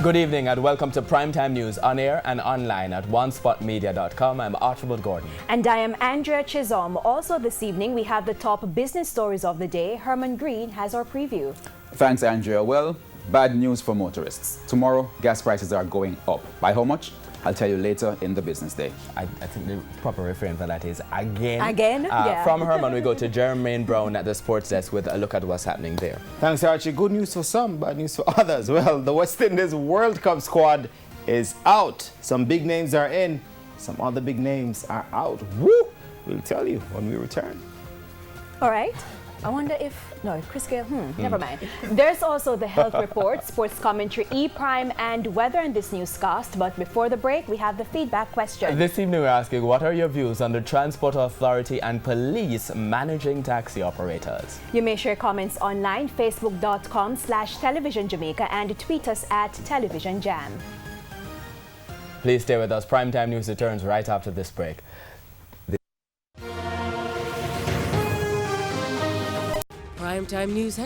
Good evening and welcome to Primetime News on air and online at onespotmedia.com. I'm Archibald Gordon. And I am Andrea Chisholm. Also this evening we have the top business stories of the day. Herman Green has our preview. Thanks, Andrea. Well, bad news for motorists. Tomorrow, gas prices are going up. By how much? I'll tell you later in the business day. I think the proper refrain for that is again. Again? Yeah. From Herman, we go to Jermaine Brown at the sports desk with a look at what's happening there. Thanks, Archie. Good news for some, bad news for others. Well, the West Indies World Cup squad is out. Some big names are in, some other big names are out. Woo! We'll tell you when we return. All right. I wonder if... No, Chris Gale, never mind. There's also the health report, sports commentary, E-Prime, and weather in this newscast. But before the break, we have the feedback question. This evening we're asking, what are your views on the Transport Authority and police managing taxi operators? You may share comments online, facebook.com/Television Jamaica, and tweet us at Television Jam. Please stay with us. Primetime News returns right after this break. Primetime News headlines.